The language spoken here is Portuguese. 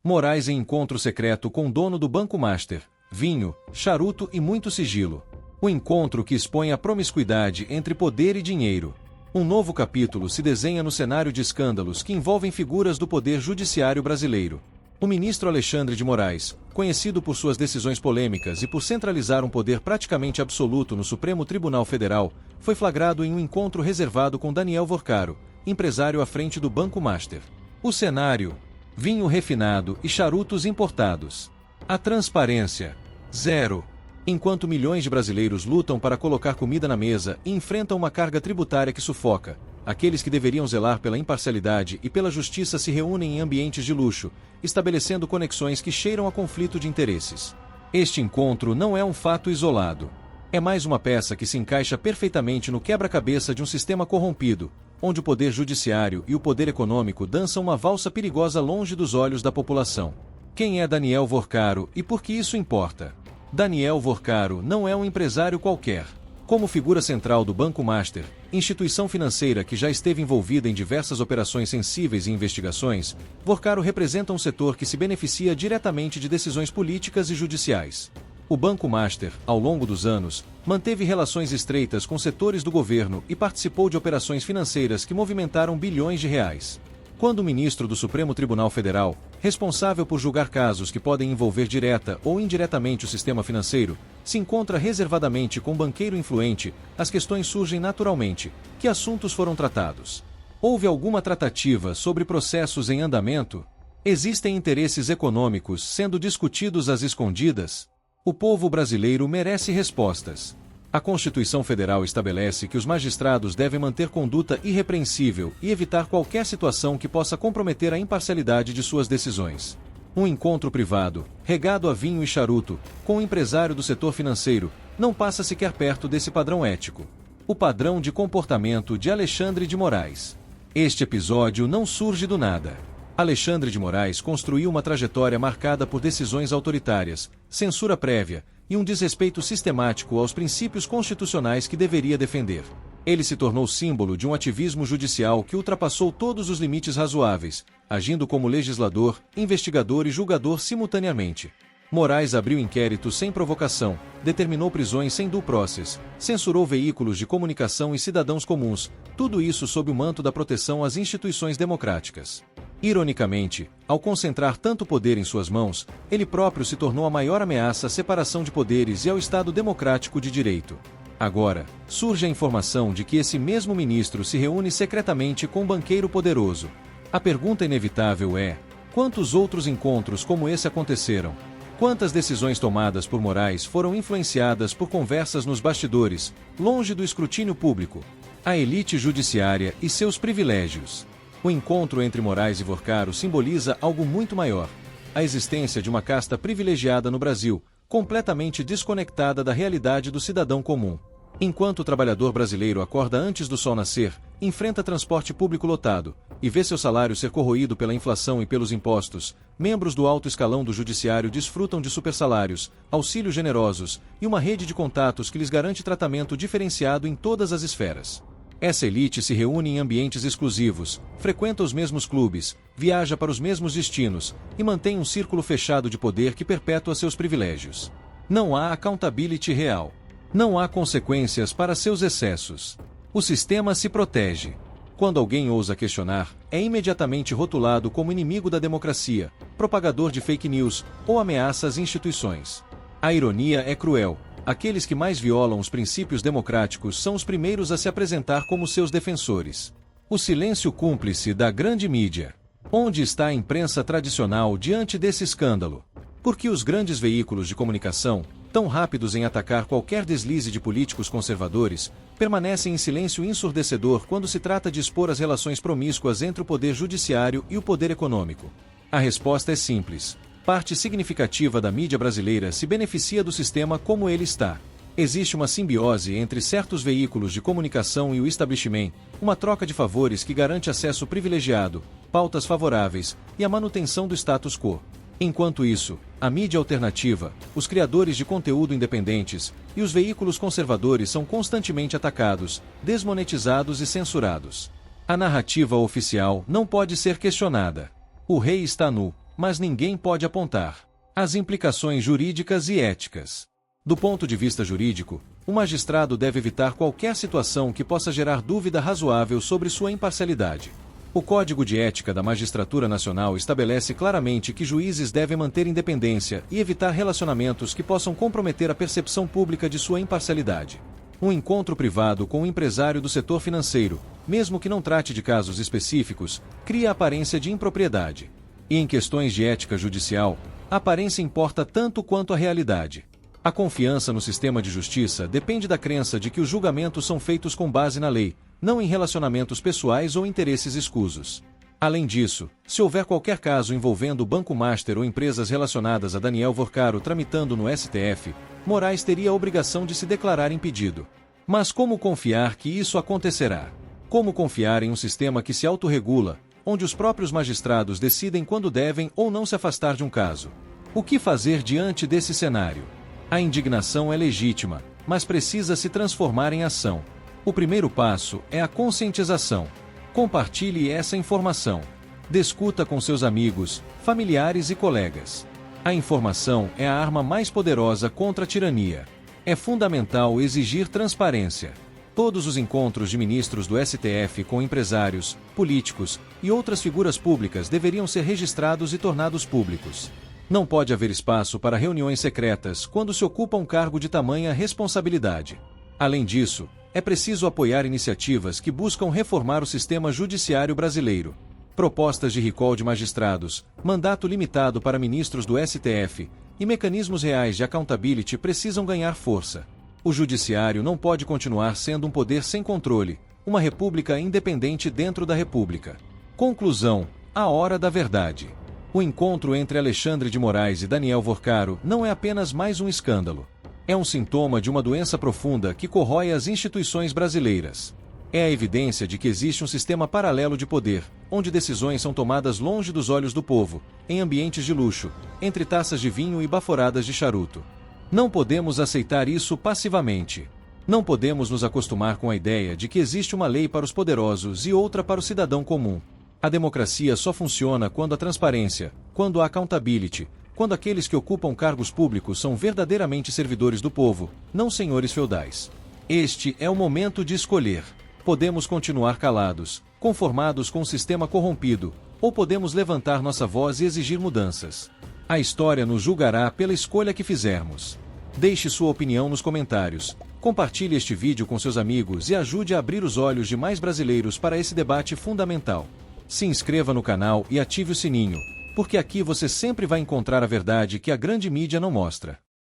Moraes em encontro secreto com o dono do Banco Master, vinho, charuto e muito sigilo. O encontro que expõe a promiscuidade entre poder e dinheiro. Um novo capítulo se desenha no cenário de escândalos que envolvem figuras do poder judiciário brasileiro. O ministro Alexandre de Moraes, conhecido por suas decisões polêmicas e por centralizar um poder praticamente absoluto no Supremo Tribunal Federal, foi flagrado em um encontro reservado com Daniel Vorcaro, empresário à frente do Banco Master. O cenário: vinho refinado e charutos importados. A transparência: zero. Enquanto milhões de brasileiros lutam para colocar comida na mesa e enfrentam uma carga tributária que sufoca, aqueles que deveriam zelar pela imparcialidade e pela justiça se reúnem em ambientes de luxo, estabelecendo conexões que cheiram a conflito de interesses. Este encontro não é um fato isolado. É mais uma peça que se encaixa perfeitamente no quebra-cabeça de um sistema corrompido, onde o poder judiciário e o poder econômico dançam uma valsa perigosa longe dos olhos da população. Quem é Daniel Vorcaro e por que isso importa? Daniel Vorcaro não é um empresário qualquer. Como figura central do Banco Master, instituição financeira que já esteve envolvida em diversas operações sensíveis e investigações, Vorcaro representa um setor que se beneficia diretamente de decisões políticas e judiciais. O Banco Master, ao longo dos anos, manteve relações estreitas com setores do governo e participou de operações financeiras que movimentaram bilhões de reais. Quando o ministro do Supremo Tribunal Federal, responsável por julgar casos que podem envolver direta ou indiretamente o sistema financeiro, se encontra reservadamente com um banqueiro influente, as questões surgem naturalmente: que assuntos foram tratados? Houve alguma tratativa sobre processos em andamento? Existem interesses econômicos sendo discutidos às escondidas? O povo brasileiro merece respostas. A Constituição Federal estabelece que os magistrados devem manter conduta irrepreensível e evitar qualquer situação que possa comprometer a imparcialidade de suas decisões. Um encontro privado, regado a vinho e charuto, com um empresário do setor financeiro, não passa sequer perto desse padrão ético. O padrão de comportamento de Alexandre de Moraes. Este episódio não surge do nada. Alexandre de Moraes construiu uma trajetória marcada por decisões autoritárias, censura prévia e um desrespeito sistemático aos princípios constitucionais que deveria defender. Ele se tornou símbolo de um ativismo judicial que ultrapassou todos os limites razoáveis, agindo como legislador, investigador e julgador simultaneamente. Moraes abriu inquéritos sem provocação, determinou prisões sem due process, censurou veículos de comunicação e cidadãos comuns, tudo isso sob o manto da proteção às instituições democráticas. Ironicamente, ao concentrar tanto poder em suas mãos, ele próprio se tornou a maior ameaça à separação de poderes e ao Estado democrático de direito. Agora, surge a informação de que esse mesmo ministro se reúne secretamente com um banqueiro poderoso. A pergunta inevitável é: quantos outros encontros como esse aconteceram? Quantas decisões tomadas por Moraes foram influenciadas por conversas nos bastidores, longe do escrutínio público? A elite judiciária e seus privilégios. O encontro entre Moraes e Vorcaro simboliza algo muito maior: a existência de uma casta privilegiada no Brasil, completamente desconectada da realidade do cidadão comum. Enquanto o trabalhador brasileiro acorda antes do sol nascer, enfrenta transporte público lotado e vê seu salário ser corroído pela inflação e pelos impostos, membros do alto escalão do judiciário desfrutam de supersalários, auxílios generosos e uma rede de contatos que lhes garante tratamento diferenciado em todas as esferas. Essa elite se reúne em ambientes exclusivos, frequenta os mesmos clubes, viaja para os mesmos destinos e mantém um círculo fechado de poder que perpetua seus privilégios. Não há accountability real. Não há consequências para seus excessos. O sistema se protege. Quando alguém ousa questionar, é imediatamente rotulado como inimigo da democracia, propagador de fake news ou ameaça às instituições. A ironia é cruel. Aqueles que mais violam os princípios democráticos são os primeiros a se apresentar como seus defensores. O silêncio cúmplice da grande mídia. Onde está a imprensa tradicional diante desse escândalo? Por que os grandes veículos de comunicação, tão rápidos em atacar qualquer deslize de políticos conservadores, permanecem em silêncio ensurdecedor quando se trata de expor as relações promíscuas entre o poder judiciário e o poder econômico? A resposta é simples. Parte significativa da mídia brasileira se beneficia do sistema como ele está. Existe uma simbiose entre certos veículos de comunicação e o establishment, uma troca de favores que garante acesso privilegiado, pautas favoráveis e a manutenção do status quo. Enquanto isso, a mídia alternativa, os criadores de conteúdo independentes e os veículos conservadores são constantemente atacados, desmonetizados e censurados. A narrativa oficial não pode ser questionada. O rei está nu, mas ninguém pode apontar as implicações jurídicas e éticas. Do ponto de vista jurídico, o magistrado deve evitar qualquer situação que possa gerar dúvida razoável sobre sua imparcialidade. O Código de Ética da Magistratura Nacional estabelece claramente que juízes devem manter independência e evitar relacionamentos que possam comprometer a percepção pública de sua imparcialidade. Um encontro privado com um empresário do setor financeiro, mesmo que não trate de casos específicos, cria a aparência de impropriedade. E em questões de ética judicial, a aparência importa tanto quanto a realidade. A confiança no sistema de justiça depende da crença de que os julgamentos são feitos com base na lei, não em relacionamentos pessoais ou interesses escusos. Além disso, se houver qualquer caso envolvendo o Banco Master ou empresas relacionadas a Daniel Vorcaro tramitando no STF, Moraes teria a obrigação de se declarar impedido. Mas como confiar que isso acontecerá? Como confiar em um sistema que se autorregula, onde os próprios magistrados decidem quando devem ou não se afastar de um caso? O que fazer diante desse cenário? A indignação é legítima, mas precisa se transformar em ação. O primeiro passo é a conscientização. Compartilhe essa informação. Discuta com seus amigos, familiares e colegas. A informação é a arma mais poderosa contra a tirania. É fundamental exigir transparência. Todos os encontros de ministros do STF com empresários, políticos e outras figuras públicas deveriam ser registrados e tornados públicos. Não pode haver espaço para reuniões secretas quando se ocupa um cargo de tamanha responsabilidade. Além disso, é preciso apoiar iniciativas que buscam reformar o sistema judiciário brasileiro. Propostas de recall de magistrados, mandato limitado para ministros do STF e mecanismos reais de accountability precisam ganhar força. O judiciário não pode continuar sendo um poder sem controle, uma república independente dentro da república. Conclusão: a hora da verdade. O encontro entre Alexandre de Moraes e Daniel Vorcaro não é apenas mais um escândalo. É um sintoma de uma doença profunda que corrói as instituições brasileiras. É a evidência de que existe um sistema paralelo de poder, onde decisões são tomadas longe dos olhos do povo, em ambientes de luxo, entre taças de vinho e baforadas de charuto. Não podemos aceitar isso passivamente. Não podemos nos acostumar com a ideia de que existe uma lei para os poderosos e outra para o cidadão comum. A democracia só funciona quando há transparência, quando há accountability, quando aqueles que ocupam cargos públicos são verdadeiramente servidores do povo, não senhores feudais. Este é o momento de escolher. Podemos continuar calados, conformados com um sistema corrompido, ou podemos levantar nossa voz e exigir mudanças. A história nos julgará pela escolha que fizermos. Deixe sua opinião nos comentários, compartilhe este vídeo com seus amigos e ajude a abrir os olhos de mais brasileiros para esse debate fundamental. Se inscreva no canal e ative o sininho, porque aqui você sempre vai encontrar a verdade que a grande mídia não mostra.